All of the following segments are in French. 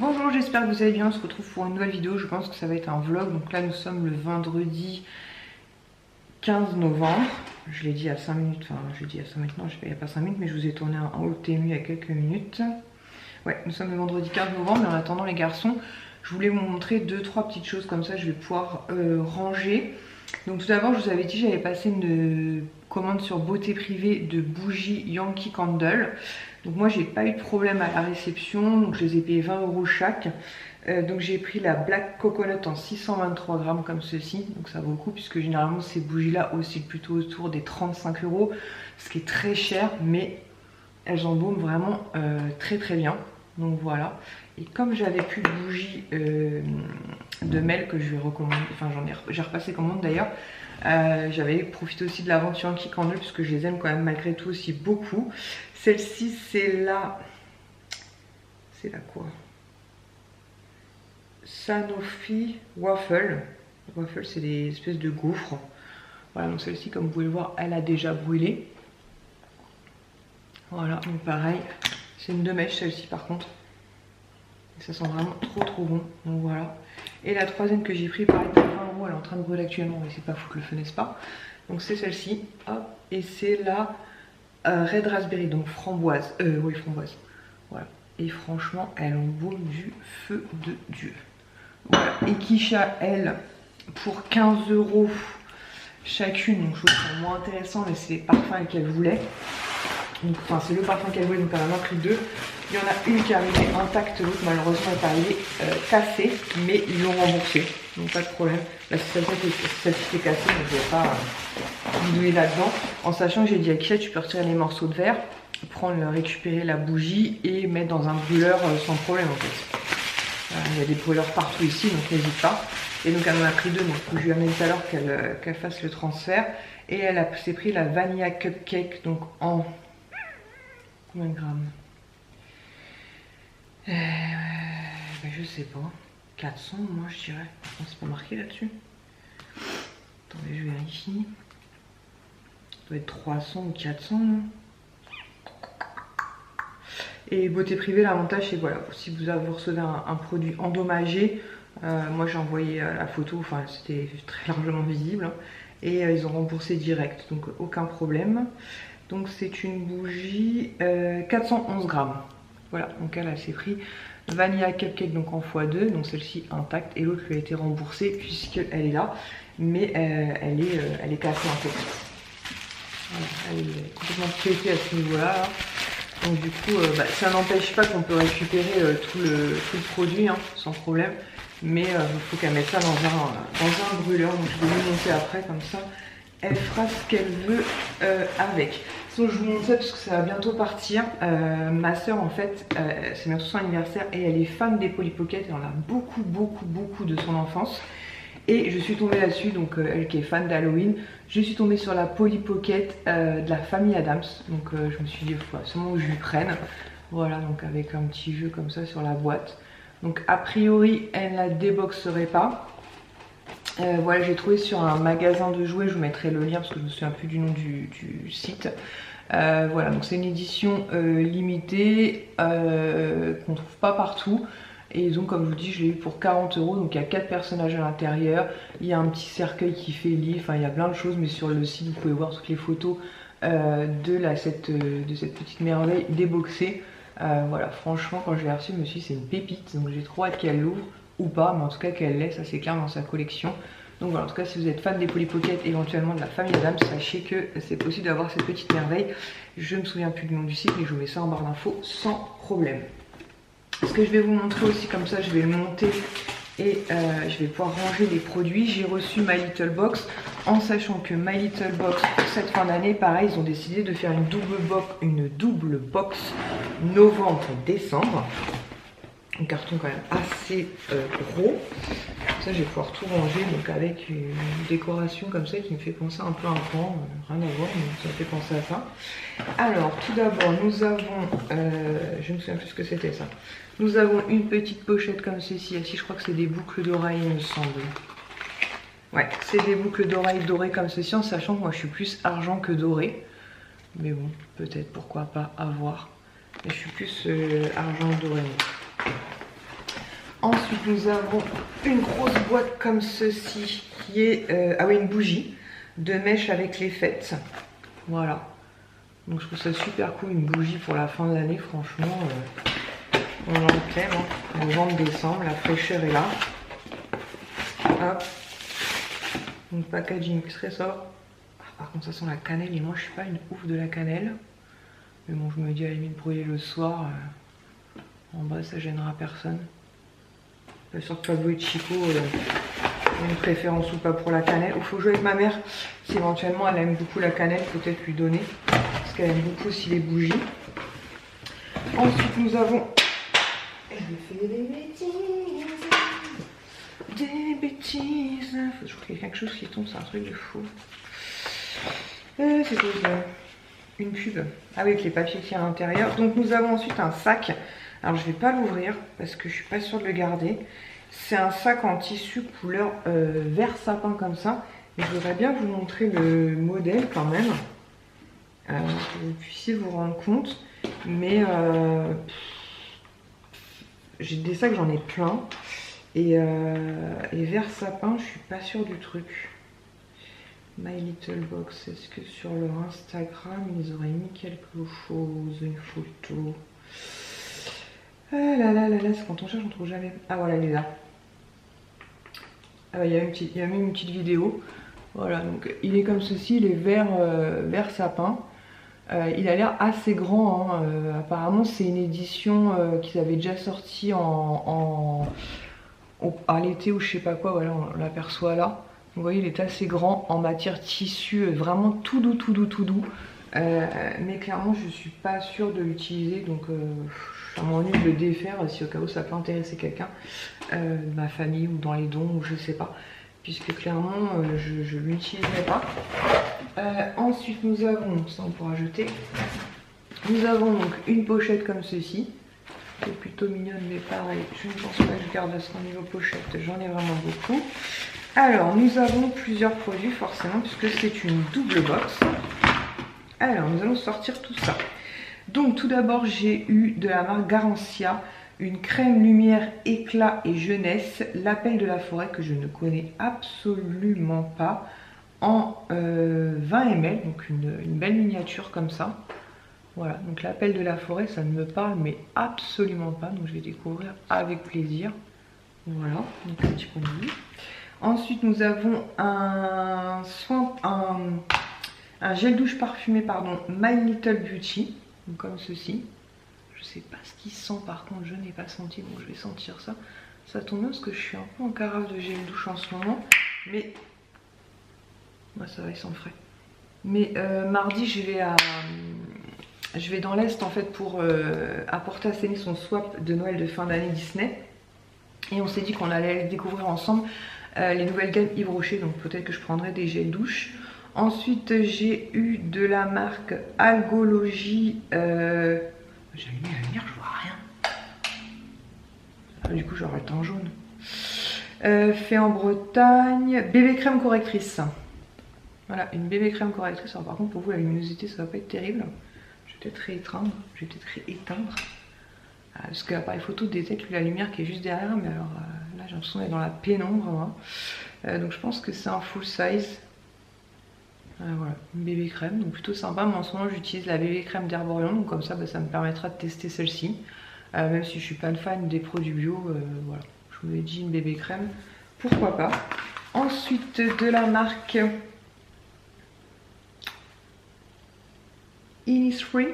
Bonjour, j'espère que vous allez bien, on se retrouve pour une nouvelle vidéo, je pense que ça va être un vlog. Donc là nous sommes le vendredi 15 novembre, je l'ai dit à 5 minutes, enfin je l'ai dit à 5 minutes, non il n'y a pas 5 minutes mais je vous ai tourné un haul TMU il y a quelques minutes. Ouais, nous sommes le vendredi 15 novembre, mais en attendant les garçons, je voulais vous montrer 2-3 petites choses comme ça, je vais pouvoir ranger. Donc tout d'abord je vous avais dit j'avais passé une commande sur Beauté Privée de bougies Yankee Candle. Donc moi j'ai pas eu de problème à la réception, donc je les ai payés 20 € chaque. Donc j'ai pris la Black Coconut en 623 grammes comme ceci, donc ça vaut le coup puisque généralement ces bougies là oscillent plutôt autour des 35 €, ce qui est très cher, mais elles embaument vraiment très très bien. Donc voilà, et comme j'avais plus de bougies de Mel que je vais recommander, enfin j'ai repassé commande d'ailleurs, j'avais profité aussi de la vente Yankee Candle puisque je les aime quand même malgré tout aussi beaucoup. Celle-ci c'est la quoi, Sanofi Waffle. Waffle c'est des espèces de gaufres. Voilà, donc celle-ci comme vous pouvez le voir elle a déjà brûlé. Voilà, donc pareil, c'est une 2 mèches celle-ci par contre. Et ça sent vraiment trop bon, donc voilà. Et la troisième que j'ai pris pareil pour 20 €, elle est en train de brûler actuellement, mais c'est pas foutre le feu n'est-ce pas. Donc c'est celle-ci, hop, et c'est la Red Raspberry, donc framboise, oui framboise, voilà. Et franchement elle embaume du feu de Dieu. Voilà, et Kisha elle pour 15 € chacune, donc je trouve que c'est moins intéressant mais c'est les parfums qu'elle voulait. Donc, enfin c'est le parfum qu'elle voulait, donc elle en a pris deux. Il y en a une qui est arrivée intacte, l'autre malheureusement est arrivée cassée, mais ils l'ont remboursée, donc pas de problème. Là c'est celle-ci qui est cassée, donc je ne vais pas bidouiller là-dedans. En sachant que j'ai dit à Kisha, tu peux retirer les morceaux de verre, récupérer la bougie et mettre dans un brûleur sans problème en fait. Il y a des brûleurs partout ici, donc n'hésite pas. Et donc elle en a pris deux, donc je lui ai amené tout à l'heure qu'elle fasse le transfert. Et elle s'est pris la Vanilla Cupcake, donc en combien de grammes, je sais pas, 400 moi je dirais, c'est pas marqué là-dessus. Attendez, je vérifie. Ça doit être 300 ou 400 non. Et Beauté Privée, l'avantage c'est voilà, si vous recevez un produit endommagé, moi j'ai envoyé la photo, enfin c'était très largement visible, hein, et ils ont remboursé direct, donc aucun problème. Donc c'est une bougie 411 grammes. Voilà, donc elle s'est pris Vanilla Cupcake donc en x2, donc celle-ci intacte, et l'autre lui a été remboursée puisqu'elle est là, mais elle est cassée en fait. Voilà, elle est complètement pétée à ce niveau-là. Là. Donc du coup, ça n'empêche pas qu'on peut récupérer tout le produit hein, sans problème. Mais il faut qu'elle mette ça dans un brûleur. Donc je vais lui monter après, comme ça, elle fera ce qu'elle veut avec. Donc je vous montre ça parce que ça va bientôt partir. Ma soeur en fait, c'est bientôt son anniversaire et elle est fan des Polly Pocket. Elle en a beaucoup de son enfance. Et je suis tombée là-dessus, donc elle qui est fan d'Halloween, je suis tombée sur la Polly Pocket de la famille Adams. Donc je me suis dit, il faut absolument que je lui prenne. Voilà, donc avec un petit jeu comme ça sur la boîte. Donc a priori, elle ne la déboxerait pas. Voilà, j'ai trouvé sur un magasin de jouets, je vous mettrai le lien parce que je ne me souviens plus du nom du site. Voilà, donc c'est une édition limitée qu'on ne trouve pas partout. Et ils ont, comme je vous dis, je l'ai eu pour 40 €. Donc il y a 4 personnages à l'intérieur. Il y a un petit cercueil qui fait lit. Enfin, il y a plein de choses. Mais sur le site, vous pouvez voir toutes les photos de cette petite merveille déboxée. Voilà, franchement, quand je l'ai reçue, je me suis dit, c'est une pépite. Donc j'ai trop hâte qu'elle l'ouvre ou pas. Mais en tout cas, qu'elle l'ait, ça c'est clair dans sa collection. Donc voilà, en tout cas, si vous êtes fan des Polly Pocket, éventuellement de la famille Adams, sachez que c'est possible d'avoir cette petite merveille. Je ne me souviens plus du nom du site, mais je vous mets ça en barre d'infos sans problème. Ce que je vais vous montrer aussi, comme ça je vais le monter et je vais pouvoir ranger les produits. J'ai reçu My Little Box en sachant que My Little Box pour cette fin d'année, pareil, ils ont décidé de faire une double box novembre-décembre. Un carton quand même assez gros. Ça je vais pouvoir tout ranger donc avec une décoration comme ça qui me fait penser un peu à un pan, rien à voir mais ça me fait penser à ça. Alors tout d'abord nous avons, je ne me souviens plus ce que c'était ça. Nous avons une petite pochette comme ceci, ici je crois que c'est des boucles d'oreilles il me semble. Ouais, c'est des boucles d'oreilles dorées comme ceci, en sachant que moi je suis plus argent que doré. Mais bon, peut-être pourquoi pas à voir. Mais je suis plus argent doré. Ensuite, nous avons une grosse boîte comme ceci qui est ah oui, une bougie de mèche avec les fêtes. Voilà. Donc je trouve ça super cool, une bougie pour la fin de l'année. Franchement, on en t'aime. Hein. Le vent de décembre, la fraîcheur est là. Hop. Donc packaging très sobre. Ah, par contre, ça sent la cannelle et moi je suis pas une ouf de la cannelle. Mais bon, je me dis à la limite brûler le soir. En bas, ça gênera personne. Bien sûr que Pablo et Chico ont une préférence ou pas pour la cannelle. Il faut jouer avec ma mère. Si éventuellement elle aime beaucoup la cannelle, peut-être lui donner. Parce qu'elle aime beaucoup aussi les bougies. Ensuite, nous avons... Je fais des bêtises. Des bêtises. Faut toujours qu'il y ait quelque chose qui tombe, c'est un truc de fou. C'est quoi ça? Une pub. Ah oui, avec les papiers qui à l'intérieur. Donc nous avons ensuite un sac. Alors je vais pas l'ouvrir parce que je suis pas sûre de le garder. C'est un sac en tissu couleur vert sapin comme ça. Et je voudrais bien vous montrer le modèle quand même. Que vous puissiez vous rendre compte. Mais j'ai des sacs, j'en ai plein. Et vert sapin, je suis pas sûre du truc. My Little Box, est-ce que sur leur Instagram ils auraient mis quelque chose, une photo? Ah là là là là, c'est quand on cherche on trouve jamais. Ah voilà, elle est là. Ah bah, il y a même une petite vidéo. Voilà, donc il est comme ceci, il est vert sapin. Il a l'air assez grand, hein. Apparemment c'est une édition qu'ils avaient déjà sortie à l'été ou je sais pas quoi, voilà, on l'aperçoit là. Vous voyez, il est assez grand en matière tissu, vraiment tout doux, tout doux, tout doux. Mais clairement, je suis pas sûre de l'utiliser, donc je m'ennuie de le défaire si au cas où ça peut intéresser quelqu'un, de ma famille ou dans les dons, ou je sais pas. Puisque clairement, je ne l'utiliserai pas. Ensuite, nous avons, ça on pourra jeter. Nous avons donc une pochette comme ceci. Qui est plutôt mignonne, mais pareil, je ne pense pas que je garde ça au niveau pochette, j'en ai vraiment beaucoup. Alors, nous avons plusieurs produits forcément, puisque c'est une double box. Alors, nous allons sortir tout ça. Donc, tout d'abord, j'ai eu de la marque Garancia, une crème lumière éclat et jeunesse, l'appel de la forêt que je ne connais absolument pas, en 20 ml, donc une belle miniature comme ça. Voilà, donc l'appel de la forêt, ça ne me parle mais absolument pas, donc je vais découvrir avec plaisir. Voilà, donc un petit produit. Ensuite, nous avons un gel douche parfumé, pardon, My Little Beauty, donc comme ceci. Je sais pas ce qu'il sent, par contre, je n'ai pas senti, donc je vais sentir ça. Ça tombe bien parce que je suis un peu en carafe de gel douche en ce moment, mais moi ça va, il sent frais. Mais mardi, je vais dans l'Est en fait pour apporter à Céline son swap de Noël de fin d'année Disney. Et on s'est dit qu'on allait découvrir ensemble les nouvelles gammes Yves Rocher, donc peut-être que je prendrai des gels douche. Ensuite, j'ai eu de la marque Algologie. J'ai allumé la lumière, je vois rien. Ah, du coup, j'aurai le teint jaune. Fait en Bretagne. Bébé crème correctrice. Voilà, une bébé crème correctrice. Alors, par contre, pour vous, la luminosité, ça va pas être terrible. Je vais peut-être rééteindre. Je vais peut-être rééteindre. Parce que l'appareil photo détecte la lumière qui est juste derrière. Mais alors là, j'ai l'impression d'être dans la pénombre. Moi. Donc, je pense que c'est un full size. Voilà, une bébé crème, donc plutôt sympa. Mais en ce moment, j'utilise la bébé crème d'Herborian. Donc, comme ça, ça me permettra de tester celle-ci. Même si je suis pas fan des produits bio. Voilà, je vous l'ai dit, une bébé crème. Pourquoi pas. Ensuite, de la marque Innisfree.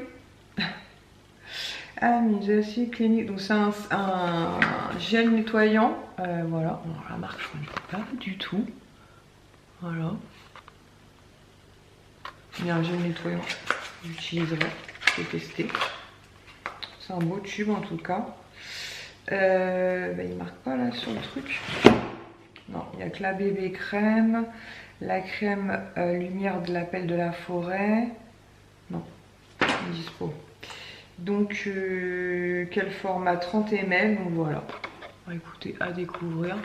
Amizacid Clinique. Donc, c'est un gel nettoyant. Voilà, alors, la marque, je ne connais pas du tout. Voilà. Il y a un gel nettoyant que j'utiliserai, je vais tester. C'est un beau tube en tout cas. Il ne marque pas là sur le truc. Non, il n'y a que la bébé crème, la crème lumière de l'appel de la forêt. Non, dispo. Donc, quel format? 30 ml. Donc voilà. Bon, écoutez, à découvrir.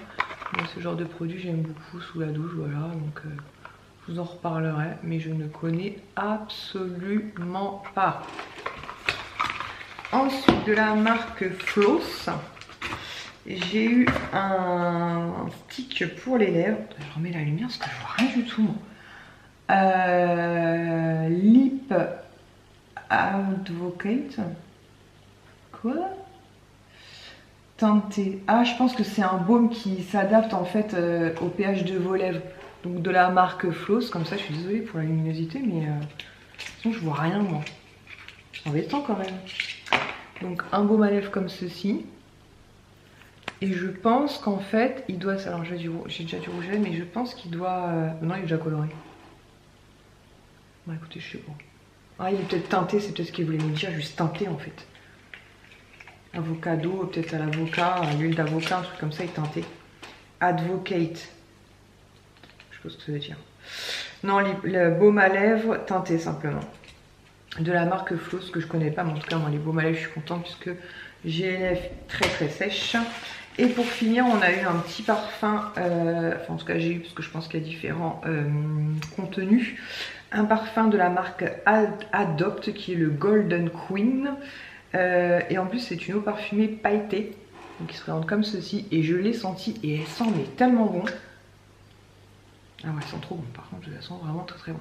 Moi, ce genre de produit, j'aime beaucoup sous la douche. Voilà, donc. Je vous en reparlerai, mais je ne connais absolument pas. Ensuite, de la marque Floss. j'ai eu un stick pour les lèvres. Je remets la lumière parce que je vois rien du tout moi. Lip Advocate. Quoi? Teinté. Ah, je pense que c'est un baume qui s'adapte en fait au pH de vos lèvres. Donc de la marque Floss. Comme ça, je suis désolée pour la luminosité, mais sinon je vois rien moi. C'est embêtant quand même. Donc un baume à lèvres comme ceci. Et je pense qu'en fait, il doit... Alors j'ai déjà du rouge à lèvres, mais je pense qu'il doit... Non, il est déjà coloré. Bon, écoutez, je sais pas. Ah, il est peut-être teinté, c'est peut-être ce qu'il voulait me dire, juste teinté en fait. Avocado, peut-être à l'avocat, à l'huile d'avocat, un truc comme ça, il est teinté. Advocate. Je sais pas ce que ça veut dire. Non, le baume à lèvres teinté simplement. De la marque Floss, que je connais pas, mais en tout cas, moi, les baumes à lèvres, je suis contente puisque j'ai les lèvres très très sèches. Et pour finir, on a eu un petit parfum, enfin en tout cas j'ai eu parce que je pense qu'il y a différents contenus. Un parfum de la marque Adopt qui est le Golden Queen. Et en plus c'est une eau parfumée pailletée, donc il se présente comme ceci. Et je l'ai senti et elle sent mais tellement bon. Ah ouais, elle sent trop bon, par contre je la sens vraiment très très bon.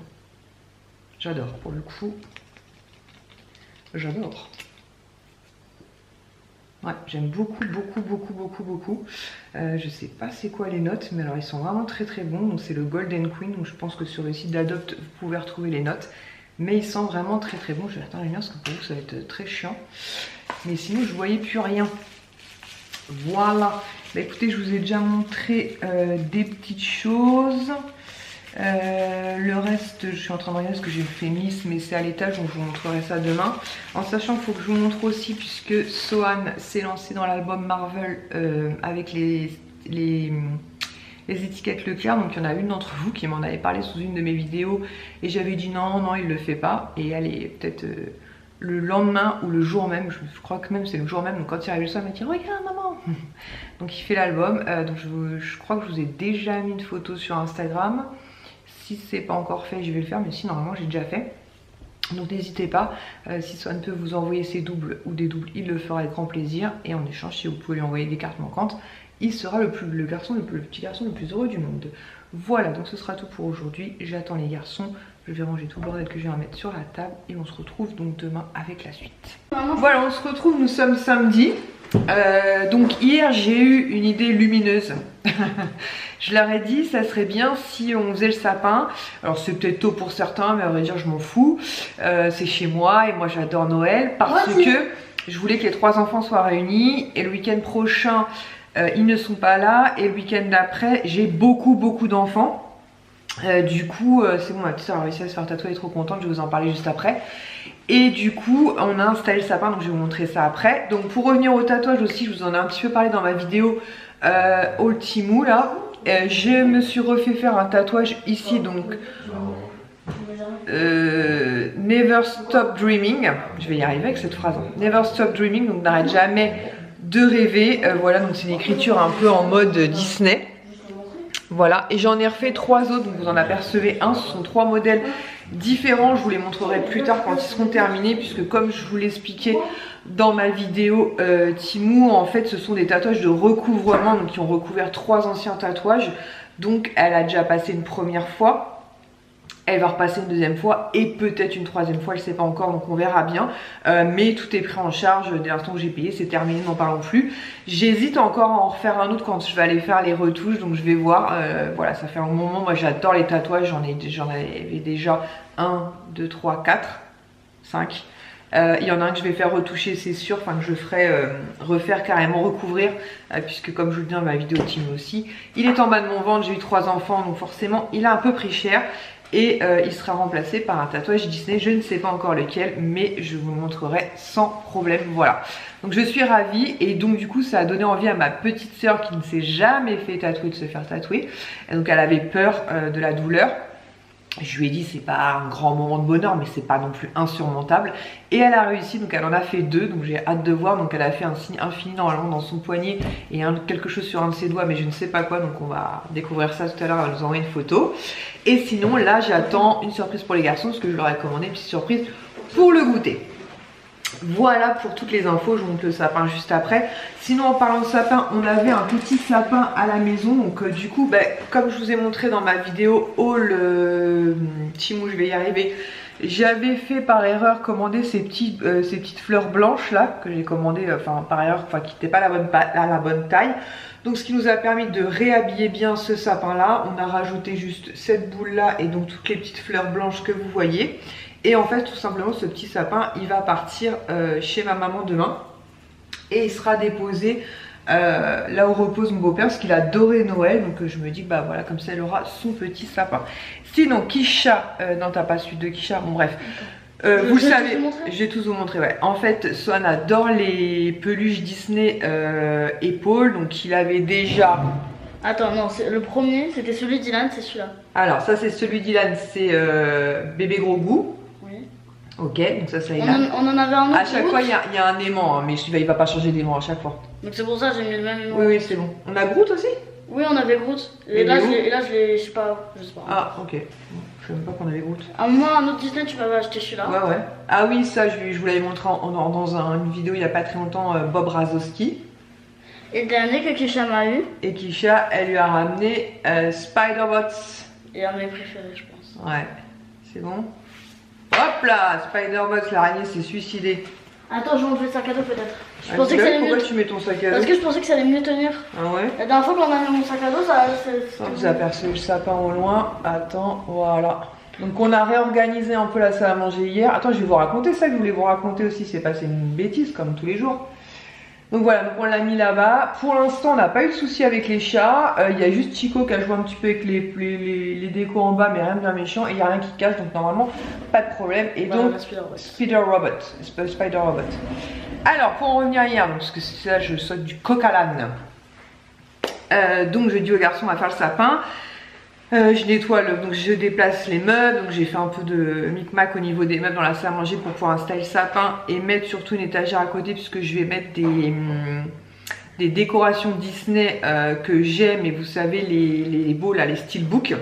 J'adore, pour le coup, j'adore. Ouais, j'aime beaucoup, beaucoup, beaucoup, beaucoup, beaucoup. Je sais pas c'est quoi les notes, mais alors ils sont vraiment très très bons. Donc c'est le Golden Queen, donc je pense que sur le site d'Adopt, vous pouvez retrouver les notes. Mais ils sont vraiment très très bons. Je vais attendre les miens parce que pour vous ça va être très chiant. Mais sinon je voyais plus rien. Voilà. Bah écoutez, je vous ai déjà montré des petites choses. Le reste, je suis en train de regarder parce que j'ai fait Miss, mais c'est à l'étage, donc je vous montrerai ça demain. En sachant qu'il faut que je vous montre aussi, puisque Sohan s'est lancé dans l'album Marvel avec les étiquettes Leclerc. Donc il y en a une d'entre vous qui m'en avait parlé sous une de mes vidéos et j'avais dit non, non, il le fait pas. Et elle est peut-être le lendemain ou le jour même, je crois que même c'est le jour même. Donc quand il arrive le soir, il m'a dit regarde maman. Donc il fait l'album. Donc je crois que je vous ai déjà mis une photo sur Instagram. Si c'est pas encore fait, je vais le faire, mais si normalement j'ai déjà fait. Donc n'hésitez pas, si Sohan peut vous envoyer ses doubles ou des doubles, il le fera avec grand plaisir. Et en échange, si vous pouvez lui envoyer des cartes manquantes, il sera le petit garçon le plus heureux du monde. Voilà, donc ce sera tout pour aujourd'hui. J'attends les garçons, je vais ranger tout le bordel que je vais mettre sur la table. Et on se retrouve donc demain avec la suite. Voilà, on se retrouve, nous sommes samedi. Donc hier j'ai eu une idée lumineuse. Je leur ai dit ça serait bien si on faisait le sapin. Alors c'est peut-être tôt pour certains, mais à vrai dire je m'en fous. C'est chez moi et moi j'adore Noël parce que je voulais que les 3 enfants soient réunis. Et le week-end prochain ils ne sont pas là. Et le week-end d'après j'ai beaucoup d'enfants. Du coup c'est bon, ma petite soeur a réussi à se faire tatouer, elle est trop contente, je vais vous en parler juste après. Et du coup on a installé le sapin, donc je vais vous montrer ça après. Donc pour revenir au tatouage aussi, je vous en ai un petit peu parlé dans ma vidéo All Timou là. Je me suis refait faire un tatouage ici, donc Never Stop Dreaming. Je vais y arriver avec cette phrase, hein. Never Stop Dreaming, donc n'arrête jamais de rêver. Voilà, donc c'est une écriture un peu en mode Disney. Voilà, et j'en ai refait 3 autres, donc vous en apercevez un. Ce sont 3 modèles différents, je vous les montrerai plus tard quand ils seront terminés, puisque comme je vous l'expliquais dans ma vidéo Timou, en fait ce sont des tatouages de recouvrement, donc qui ont recouvert 3 anciens tatouages. Donc elle a déjà passé une première fois, elle va repasser une deuxième fois et peut-être une troisième fois, elle ne sait pas encore, donc on verra bien. Mais tout est pris en charge dès l'instant que j'ai payé, c'est terminé, n'en parlons plus. J'hésite encore à en refaire un autre quand je vais aller faire les retouches, donc je vais voir. Voilà, ça fait un moment, moi j'adore les tatouages, j'en avais déjà 1, 2, 3, 4, 5. Il y en a un que je vais faire retoucher, c'est sûr, enfin que je ferai refaire carrément, recouvrir, puisque comme je vous le dis dans ma vidéo Team aussi, il est en bas de mon ventre, j'ai eu 3 enfants, donc forcément il a un peu pris cher. Et il sera remplacé par un tatouage Disney, je ne sais pas encore lequel, mais je vous le montrerai sans problème. Voilà, donc je suis ravie et donc du coup ça a donné envie à ma petite soeur qui ne s'est jamais fait tatouer de se faire tatouer. Et donc elle avait peur de la douleur. Je lui ai dit c'est pas un grand moment de bonheur, mais c'est pas non plus insurmontable. Et elle a réussi, donc elle en a fait 2, donc j'ai hâte de voir. Donc elle a fait un signe infini normalement dans son poignet et quelque chose sur un de ses doigts, mais je ne sais pas quoi. Donc on va découvrir ça tout à l'heure, elle va nous envoyer une photo. Et sinon là j'attends une surprise pour les garçons, parce que je leur ai commandé une petite surprise pour le goûter. Voilà pour toutes les infos, je vous montre le sapin juste après. Sinon en parlant de sapin, on avait un petit sapin à la maison. Donc du coup, comme je vous ai montré dans ma vidéo haul, Timou, je vais y arriver. J'avais fait par erreur commander ces petites fleurs blanches là, que j'ai commandé par erreur, qui n'étaient pas la bonne taille. Donc ce qui nous a permis de réhabiller bien ce sapin là. On a rajouté juste cette boule là et donc toutes les petites fleurs blanches que vous voyez. Et en fait tout simplement ce petit sapin il va partir chez ma maman demain. Et il sera déposé là où repose mon beau-père parce qu'il a adoré Noël. Donc je me dis que bah voilà, comme ça elle aura son petit sapin. Sinon Kisha, non t'as pas suite de Kisha, bon bref. Vous le savez, je vais tous vous montrer, ouais. En fait, Swan adore les peluches Disney épaules, donc il avait déjà... Attends, non, le premier, c'était celui d'Ilan, c'est celui-là. Alors, ça c'est celui d'Ilan, c'est bébé gros goût. Oui. Ok, donc ça c'est Ilan. On en avait un autre. À chaque fois, il y a un aimant, hein, mais il va pas changer d'aimant à chaque fois. Donc c'est pour ça que j'ai mis le même aimant. Oui, c'est bon. On a Groot aussi? Oui, on avait Groot. Et là, je sais pas. Ah, ok. Je sais même pas qu'on avait Groot. À moi, un autre Disney, tu m'avais acheté celui-là. Ouais. Ah oui, ça, je vous l'avais montré dans une vidéo il y a pas très longtemps, Bob Razowski. Et le dernier que Kisha m'a eu. Et Kisha, elle lui a ramené Spider-Bots. Et un de mes préférés, je pense. Ouais, c'est bon. Hop là, Spider-Bots, l'araignée s'est suicidée. Attends, je vais enlever le sac à dos peut-être. Pourquoi tu mets ton sac à dos? Parce que je pensais que ça allait mieux tenir. Ah ouais? La dernière fois qu'on a mis mon sac à dos, ça... Vous apercevez le sapin au loin. Attends, voilà. Donc on a réorganisé un peu la salle à manger hier. Attends, je vais vous raconter ça, je voulais vous raconter aussi. C'est passé une bêtise comme tous les jours. Donc voilà, donc on l'a mis là-bas. Pour l'instant, on n'a pas eu de souci avec les chats. Il y a juste Chico qui a joué un petit peu avec les décos en bas, mais rien de bien méchant. Et il n'y a rien qui casse, donc normalement, pas de problème. Et donc, Spider Robot. Alors, pour en revenir hier, donc, parce que c'est ça, je saute du coq à l'âne. Donc, je dis au garçon, on va faire le sapin. Je nettoie, donc je déplace les meubles, donc j'ai fait un peu de micmac au niveau des meubles dans la salle à manger pour pouvoir installer le sapin et mettre surtout une étagère à côté puisque je vais mettre des décorations Disney que j'aime, et vous savez les beaux là, les steelbooks.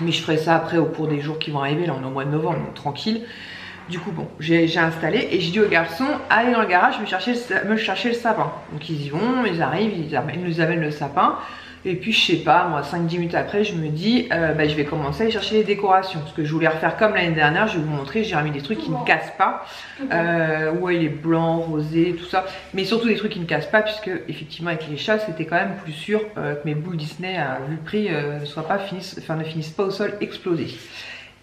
Mais je ferai ça après au cours des jours qui vont arriver, là on est au mois de novembre, donc tranquille. Du coup bon, j'ai installé et je dis aux garçons, allez dans le garage me chercher le sapin. Donc ils y vont, ils arrivent, ils nous amènent le sapin. Et puis je sais pas, moi 5-10 minutes après je me dis je vais commencer à aller chercher les décorations. Parce que je voulais refaire comme l'année dernière, je vais vous montrer, j'ai remis des trucs qui ne cassent pas. Ouais, les blancs, rosés, tout ça. Mais surtout des trucs qui ne cassent pas, puisque effectivement avec les chats c'était quand même plus sûr que mes boules Disney, vu le prix, ne finissent pas au sol explosées.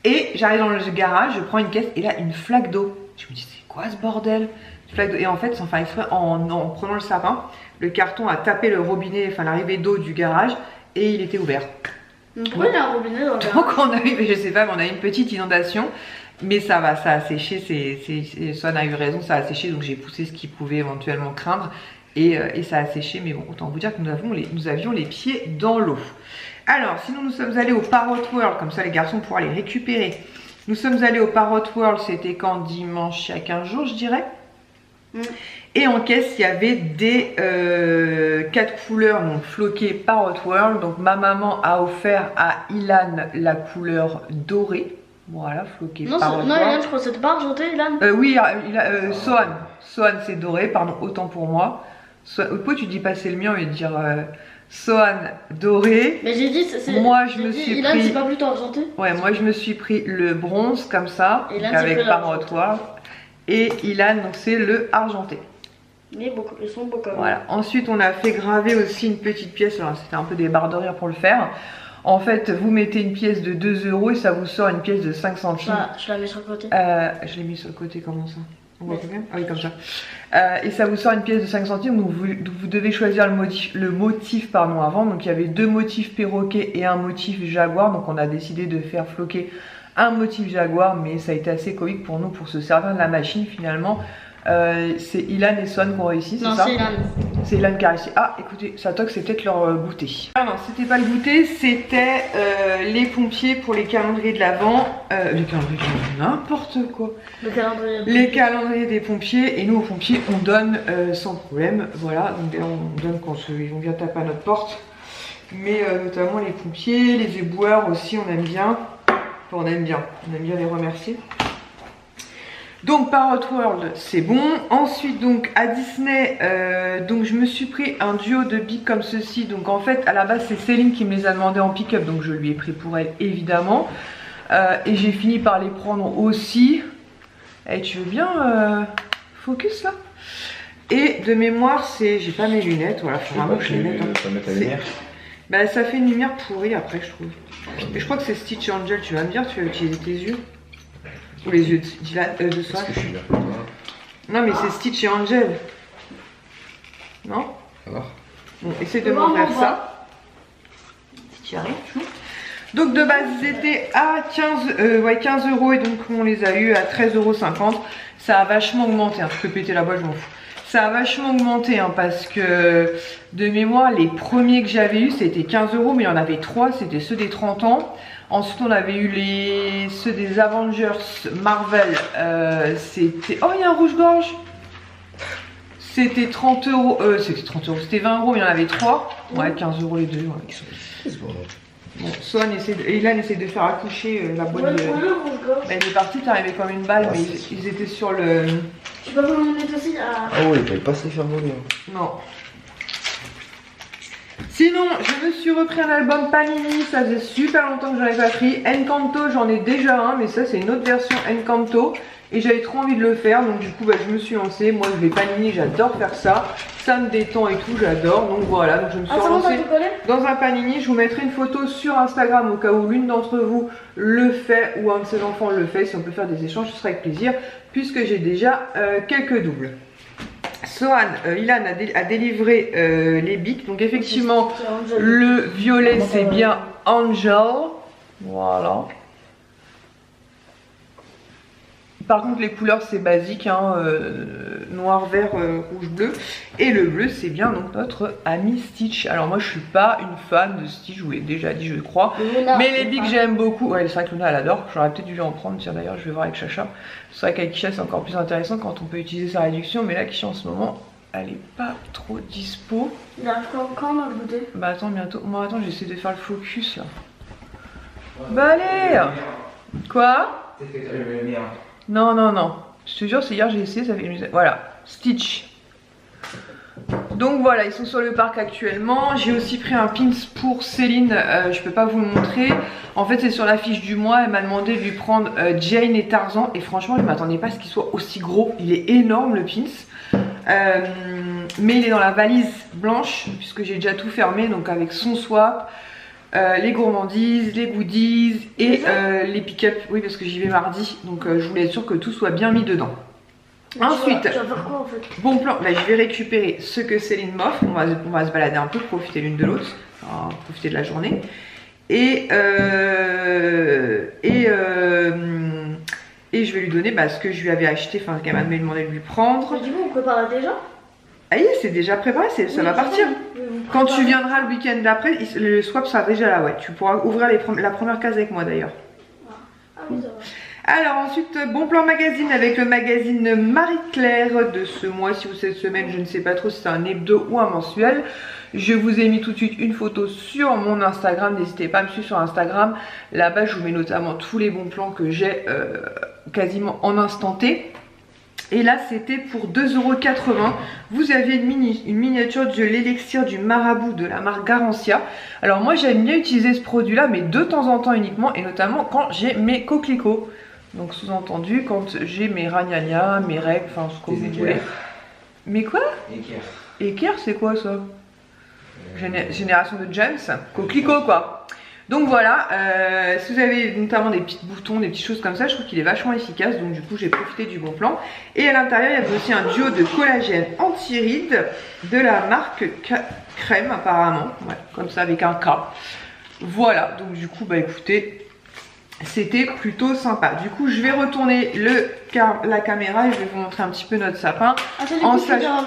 Et j'arrive dans le garage, je prends une caisse et là une flaque d'eau. Je me dis c'est quoi ce bordel? Une flaque d'eau. Et en fait sans faire exprès, en prenant le sapin, le carton a tapé le robinet, enfin l'arrivée d'eau du garage, et il était ouvert. Pourquoi il y a un robinet dans le garage? Donc on a eu, je sais pas, mais on a eu une petite inondation. Mais ça va, ça a séché, Swan a eu raison, ça a séché, donc j'ai poussé ce qu'il pouvait éventuellement craindre. Et ça a séché, mais bon, autant vous dire que nous avions les pieds dans l'eau. Alors, sinon nous sommes allés au Parrot World, comme ça les garçons pourront les récupérer. Nous sommes allés au Parrot World, c'était quand? Dimanche, il y a 15 jours je dirais. Et en caisse il y avait des 4 couleurs donc floquées Parrot World. Donc ma maman a offert à Ilan la couleur dorée. Voilà, floquée Parrot World. Non, Ilan, je crois que c'était pas argenté, Ilan. Oui, Swan c'est doré, pardon, autant pour moi. Pourquoi tu dis pas c'est le mien, on va dire Swan doré. Mais j'ai dit, moi je me suis Ilan, pris... c'est pas plutôt argenté? Ouais, moi je me suis pris le bronze comme ça, donc avec Parrot World. Et Ilan, donc c'est le argenté. Mais ils sont beaux comme voilà. Ensuite, on a fait graver aussi une petite pièce. Alors, c'était un peu des barres de rire pour le faire. En fait, vous mettez une pièce de 2 € et ça vous sort une pièce de 5 centimes. Je la mets sur le côté. Je l'ai mis sur le côté, comment ça? On voit bien? Ah oui, comme ça. Et ça vous sort une pièce de 5 centimes. Donc, vous devez choisir le motif avant. Donc, il y avait 2 motifs perroquets et un motif jaguar. Donc, on a décidé de faire floquer un motif jaguar, mais ça a été assez comique pour nous pour se servir de la machine finalement. C'est Ilan et Swan qui ont réussi, c'est ça? Non, c'est Ilan. C'est Ilan qui a réussi. Ah, écoutez, ça toque, c'est peut-être leur goûter. Ah non, c'était pas le goûter, c'était les pompiers pour les calendriers de l'Avent. Les calendriers de l'Avent, n'importe quoi. Les calendriers des pompiers. Et nous, aux pompiers, on donne sans problème. Voilà, donc on donne quand ils vont bien taper à notre porte. Mais notamment les pompiers, les éboueurs aussi, on aime bien. Enfin, on aime bien les remercier. Donc Parrot World c'est bon. Ensuite donc à Disney, donc je me suis pris un duo de bics comme ceci. Donc en fait à la base c'est Céline qui me les a demandé en pick-up, donc je lui ai pris pour elle évidemment. Et j'ai fini par les prendre aussi. Et tu veux bien focus là? Et de mémoire c'est, j'ai pas mes lunettes, voilà, faut vraiment que je les mette. Bah ça fait une lumière pourrie après je trouve. Mais je crois que c'est Stitch et Angel, tu vas me dire, tu vas utiliser tes yeux? Ou les yeux de Swan? Non mais c'est Stitch et Angel. Non? Alors Bon, essaye de m'en faire ça. Si tu y arrives, chou. Donc de base ils étaient à 15 € et donc on les a eu à 13,50 €. Ça a vachement augmenté, hein. Je peux péter la boîte, je m'en fous. Ça a vachement augmenté hein, parce que de mémoire les premiers que j'avais eu c'était 15 €, mais il y en avait 3, c'était ceux des 30 ans. Ensuite on avait eu ceux des Avengers Marvel, c'était... Oh il y a un rouge-gorge. C'était 30 €, c'était 30 €, c'était 20 €, il y en avait 3. Ouais 15 € les deux. Ouais. Bon, Swan Ilan essaie de faire accoucher la boîte de... Elle est partie, t'es arrivé comme une balle, mais ils étaient sur le... Tu peux me mettre aussi à... Ah ouais, ils peuvent pas se les faire voler. Non. Sinon, je me suis repris un album Panini, ça faisait super longtemps que j'en avais pas pris. Encanto, j'en ai déjà un, mais ça c'est une autre version Encanto. Et j'avais trop envie de le faire, donc du coup bah, je me suis lancée. Moi je vais Panini, j'adore faire ça. Ça me détend et tout, j'adore. Donc voilà, donc je me suis lancée dans un Panini. Je vous mettrai une photo sur Instagram au cas où l'une d'entre vous le fait ou un de ses enfants le fait. Si on peut faire des échanges, ce sera avec plaisir, puisque j'ai déjà quelques doubles. Swan, Ilan a délivré les bics. Donc effectivement, le violet c'est bien Angel. Voilà. Par contre les couleurs c'est basique, hein, noir, vert, rouge, bleu. Et le bleu c'est bien donc notre ami Stitch. Alors moi je suis pas une fan de Stitch, je vous l'ai déjà dit je crois. Mais les bics j'aime beaucoup. Ouais c'est vrai que Luna elle adore, j'aurais peut-être dû lui en prendre. Tiens d'ailleurs je vais voir avec Chacha. C'est vrai qu'avec Kisha c'est encore plus intéressant quand on peut utiliser sa réduction. Mais là Kisha en ce moment elle est pas trop dispo. Il arrive quand on a goûté? Bah attends bientôt. Moi attends j'essaie de faire le focus là. Bah allez. Quoi? Non, non, non. Je te jure, c'est hier j'ai essayé, ça fait... Voilà, Stitch. Donc voilà, ils sont sur le parc actuellement. J'ai aussi pris un pins pour Céline, je peux pas vous le montrer. En fait, c'est sur la fiche du mois, elle m'a demandé de lui prendre Jane et Tarzan. Et franchement, je m'attendais pas à ce qu'il soit aussi gros. Il est énorme le pins. Mais il est dans la valise blanche, puisque j'ai déjà tout fermé, donc avec son swap. Les gourmandises, les goodies et les pick-up, oui parce que j'y vais mardi, donc je voulais être sûre que tout soit bien mis dedans. Ensuite, tu vas faire quoi en fait? Bon plan, bah, je vais récupérer ce que Céline m'offre, on va se balader un peu, profiter l'une de l'autre, profiter de la journée. Et je vais lui donner ce que je lui avais acheté, enfin qu'elle m'a demandé de lui prendre. Mais du coup on prépare déjà? Ah oui, c'est déjà préparé, ça va partir. Quand tu viendras le week-end d'après, le swap sera déjà là, ouais. Tu pourras ouvrir la première case avec moi d'ailleurs. Ah oui, ça va. Alors ensuite, bon plan magazine avec le magazine Marie-Claire de ce mois-ci ou cette semaine, je ne sais pas trop si c'est un hebdo ou un mensuel. Je vous ai mis tout de suite une photo sur mon Instagram, n'hésitez pas à me suivre sur Instagram. Là-bas, je vous mets notamment tous les bons plans que j'ai quasiment en instant T. Et là c'était pour 2,80 €. Vous avez une miniature de l'élixir du marabout de la marque Garancia. Alors moi j'aime bien utiliser ce produit là, mais de temps en temps uniquement, et notamment quand j'ai mes coquelicots. Donc sous-entendu quand j'ai mes ragnagnas, mes règles, enfin ce que vous voulez. Mais quoi? Équerre. Équerre c'est quoi ça? Génération de James. Coquelicot quoi. Donc voilà, si vous avez notamment des petits boutons, des petites choses comme ça, je trouve qu'il est vachement efficace. Donc du coup j'ai profité du bon plan. Et à l'intérieur il y a aussi un duo de collagène anti-rides de la marque Crème apparemment. Ouais, comme ça avec un K. Voilà, donc du coup écoutez, c'était plutôt sympa. Du coup je vais retourner la caméra et je vais vous montrer un petit peu notre sapin. Attends, du coup,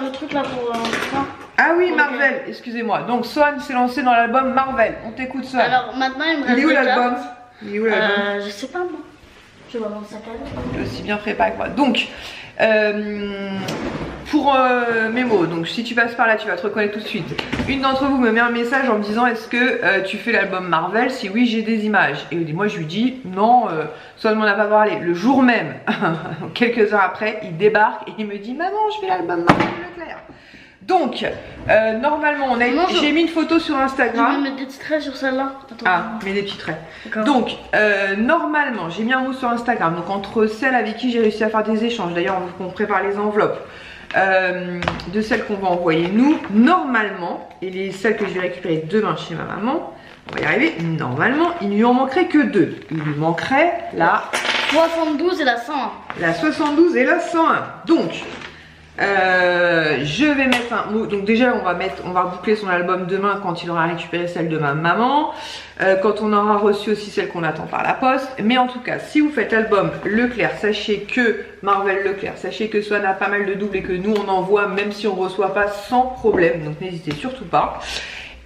le truc là pour ça. Ah oui, Marvel, excusez-moi. Donc Swan s'est lancé dans l'album Marvel. On t'écoute Swan. Alors maintenant il me reste Il est où l'album? Il est où l'album? Je sais pas moi. Je vais voir dans le sac à dos. Il est aussi bien préparé que moi. Donc pour mes mots, donc si tu passes par là tu vas te reconnaître tout de suite. Une d'entre vous me met un message en me disant est-ce que tu fais l'album Marvel? Si oui, j'ai des images. Et moi je lui dis non, soit ne m'en a pas parlé. Le jour même, quelques heures après, il débarque et il me dit maman, je fais l'album Marvel Leclerc. Donc, normalement, j'ai mis une photo sur Instagram. Je vais mettre des petits traits sur celle-là. Ah, mais des petits traits. Donc, normalement, j'ai mis un mot sur Instagram. Donc, entre celles avec qui j'ai réussi à faire des échanges, d'ailleurs, on prépare les enveloppes, de celles qu'on va envoyer nous, normalement, et celles que je vais récupérer demain chez ma maman, on va y arriver, normalement, il ne lui en manquerait que 2. Il lui manquerait la 72 et la 101. La 72 et la 101. Donc, je vais mettre un mot. Donc déjà on va boucler son album demain quand il aura récupéré celle de ma maman, quand on aura reçu aussi celle qu'on attend par la poste. Mais en tout cas, si vous faites l'album Leclerc, sachez que Marvel Leclerc, sachez que Swan a pas mal de doubles et que nous on envoie même si on reçoit pas sans problème, donc n'hésitez surtout pas.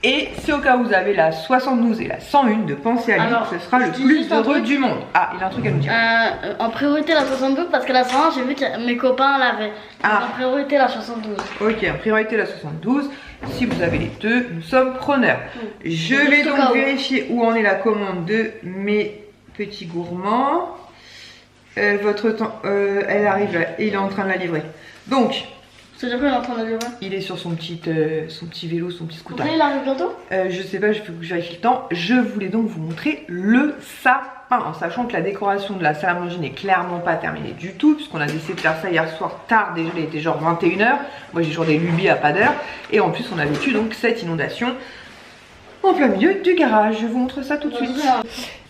Et si au cas où vous avez la 72 et la 101 de penser à lui, ce sera le plus heureux du monde. Ah, il a un truc à nous dire. En priorité la 72 parce que la 101 j'ai vu que mes copains l'avaient. En priorité la 72. Ok, en priorité la 72. Si vous avez les deux, nous sommes preneurs. Je vais donc vérifier où en est la commande de mes petits gourmands. Votre temps, elle arrive là et il est en train de la livrer. Donc, c'est-à-dire qu'il est en train de livrer? Il est sur son petit vélo, son petit scooter. Ok, il arrive bientôt? Je sais pas, je faut que je vérifie le temps. Je voulais donc vous montrer le sapin, en sachant que la décoration de la salle à manger n'est clairement pas terminée du tout, puisqu'on a décidé de faire ça hier soir tard, déjà il était genre 21 h. Moi j'ai toujours des lubies à pas d'heure. Et en plus on a vécu donc cette inondation en plein milieu du garage. Je vous montre ça tout de suite.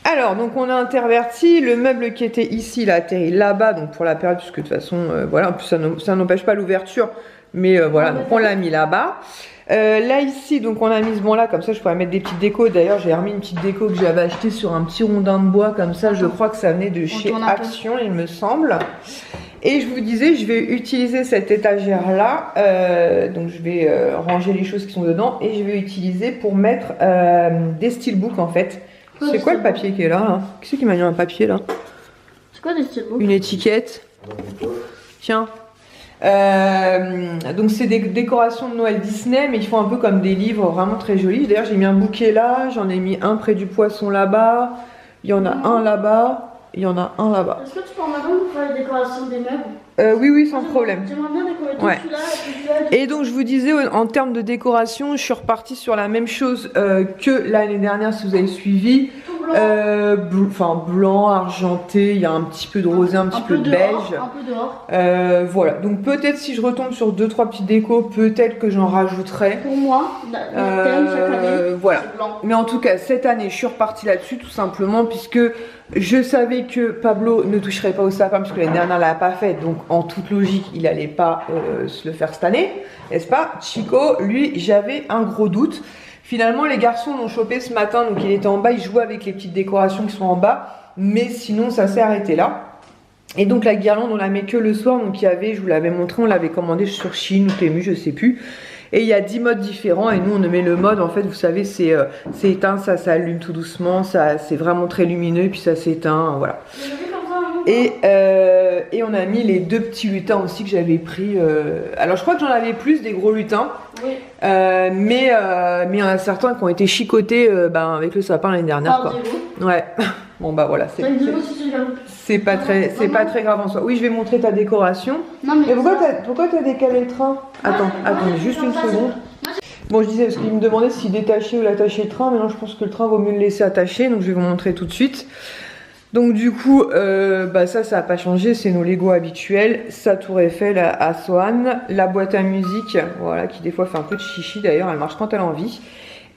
Alors, donc on a interverti, le meuble qui était ici, il a atterri là-bas, donc pour la période, puisque de toute façon, voilà, en plus ça n'empêche pas l'ouverture, mais voilà, donc on l'a mis là-bas. Là ici, donc on a mis ce banc là, comme ça je pourrais mettre des petites décos. D'ailleurs j'ai remis une petite déco que j'avais acheté sur un petit rondin de bois, comme ça je crois que ça venait de chez Action, il me semble. Et je vous disais, je vais utiliser cette étagère là, donc je vais ranger les choses qui sont dedans, et je vais utiliser pour mettre des steelbooks en fait. C'est quoi le papier qui est là? Qui c'est qui m'a mis un papier là? C'est quoi des steelbooks? Une étiquette. Tiens. Donc c'est des décorations de Noël Disney, mais ils font un peu comme des livres vraiment très jolis. D'ailleurs j'ai mis un bouquet là, j'en ai mis un près du poisson là-bas, il y en a un là-bas, il y en a un là-bas. Est-ce que tu peux en avoir pour faire les décorations des meubles? Oui, sans problème. J'aimerais bien décorer tout celui-là et puis et donc je vous disais, en termes de décoration, je suis repartie sur la même chose que l'année dernière si vous avez suivi. Blanc, argenté, il y a un petit peu de rosé, un petit peu de beige. Un peu dehors. Voilà, donc peut-être si je retombe sur 2-3 petits décos, peut-être que j'en rajouterai. Pour moi, le thème chaque année, voilà. c'est blanc. Mais en tout cas, cette année, je suis repartie là-dessus tout simplement puisque je savais que Pablo ne toucherait pas au sapin puisque l'année dernière, elle l'a pas fait. Donc en toute logique, il n'allait pas se le faire cette année, n'est-ce pas? Chico, lui, j'avais un gros doute. Finalement, les garçons l'ont chopé ce matin, donc il était en bas, il jouait avec les petites décorations qui sont en bas, mais sinon ça s'est arrêté là. Et donc la guirlande, on la met que le soir, donc il y avait, je vous l'avais montré, on l'avait commandé sur Chine ou Temu, je sais plus. Et il y a 10 modes différents, et nous on met le mode, en fait, vous savez, c'est éteint, ça s'allume tout doucement, c'est vraiment très lumineux, et puis ça s'éteint, voilà. Et on a mis les 2 petits lutins aussi que j'avais pris. Alors je crois que j'en avais plus des gros lutins. Oui. Mais il y en a certains qui ont été chicotés avec le sapin l'année dernière. Quoi. Ouais. Bon bah voilà. C'est pas très grave en soi. Oui, je vais montrer ta décoration. Non, mais pourquoi t'as décalé le train? Attends, juste une seconde. Bon, je disais, parce qu'il me demandait s'il détachait ou l'attachait le train, mais non, je pense que le train vaut mieux le laisser attacher, donc je vais vous montrer tout de suite. Donc du coup, ça n'a pas changé, c'est nos Lego habituels, sa tour Eiffel à Swan, la boîte à musique, voilà, qui des fois fait un peu de chichi d'ailleurs, elle marche quand elle a envie.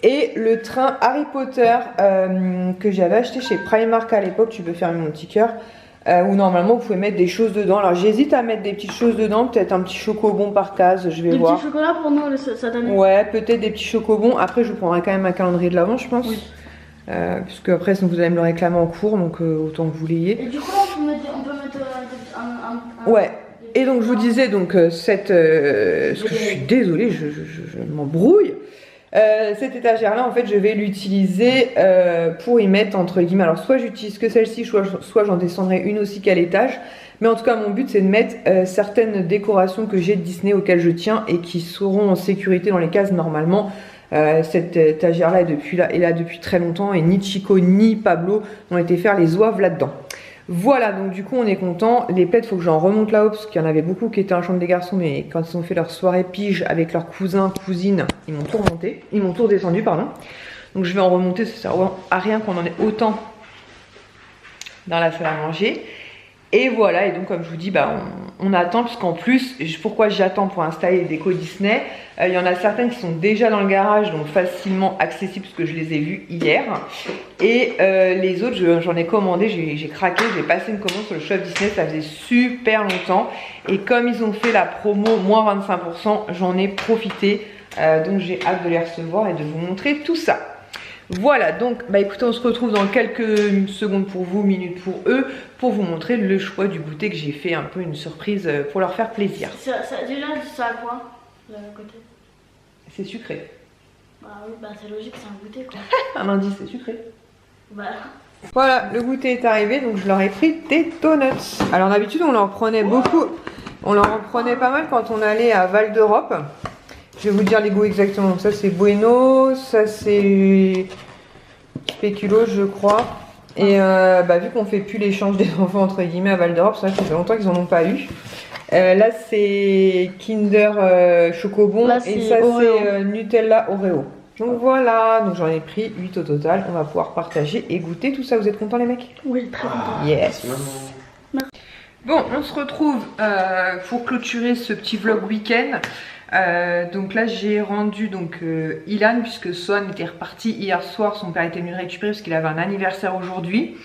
Et le train Harry Potter que j'avais acheté chez Primark à l'époque, tu peux faire mon petit cœur, où normalement vous pouvez mettre des choses dedans. Alors j'hésite à mettre des petites choses dedans, peut-être un petit chocobon par case, je vais voir. Des petits chocolats pour nous cette année? Ouais, peut-être des petits chocobons, après je prendrai quand même un calendrier de l'avant je pense. Oui. Puisque après vous allez me le réclamer en cours, donc autant que vous l'ayez. Et du coup on peut mettre un ouais. Et donc je vous disais donc parce que je suis désolée, je m'embrouille. Cette étagère là en fait je vais l'utiliser pour y mettre entre guillemets, alors soit j'utilise que celle-ci, soit j'en descendrai une aussi qu'à l'étage, Mais en tout cas, mon but, c'est de mettre certaines décorations que j'ai de Disney auxquelles je tiens et qui seront en sécurité dans les cases normalement. Cette étagère-là est là depuis très longtemps et ni Chico ni Pablo n'ont été faire les zouaves là-dedans. Voilà, donc du coup on est content. Les plaids, il faut que j'en remonte là-haut parce qu'il y en avait beaucoup qui étaient en chambre des garçons, mais quand ils ont fait leur soirée pige avec leurs cousins, cousines, ils m'ont tout remonté, ils m'ont tout redescendu, pardon. Donc je vais en remonter, ça sert à rien qu'on en ait autant dans la salle à manger. Et voilà, et donc comme je vous dis, bah, on attend, puisqu'en plus, pourquoi j'attends pour installer les décos Disney, il y en a certaines qui sont déjà dans le garage, donc facilement accessibles, parce que je les ai vues hier. Et les autres, j'en ai commandé, j'ai craqué, j'ai passé une commande sur le shop Disney, ça faisait super longtemps. Et comme ils ont fait la promo moins 25%, j'en ai profité. Donc j'ai hâte de les recevoir et de vous montrer tout ça. Voilà, donc bah écoutez, on se retrouve dans quelques secondes pour vous, minutes pour eux, pour vous montrer le choix du goûter que j'ai fait, un peu une surprise pour leur faire plaisir. Déjà, ça a quoi de côté? C'est sucré. Bah oui, bah c'est logique, c'est un goûter quoi. Un indice, c'est sucré. Bah. Voilà, le goûter est arrivé, donc je leur ai pris des donuts. Alors d'habitude, on leur prenait beaucoup, on leur en prenait pas mal quand on allait à Val d'Europe. Je vais vous dire les goûts exactement. Ça c'est Bueno, ça c'est Spéculoos je crois. Et bah, vu qu'on fait plus l'échange des enfants entre guillemets à Val d'Europe, c'est vrai que ça fait longtemps qu'ils en ont pas eu. Là c'est Kinder Chocobon là, et ça c'est Nutella Oreo. Donc voilà, donc j'en ai pris 8 au total. On va pouvoir partager et goûter tout ça. Vous êtes contents les mecs? Oui, très contents. Yes. Bon, on se retrouve pour clôturer ce petit vlog week-end. Donc là j'ai rendu donc Ilan, puisque Swan était reparti hier soir, son père était venu le récupérer parce qu'il avait un anniversaire aujourd'hui.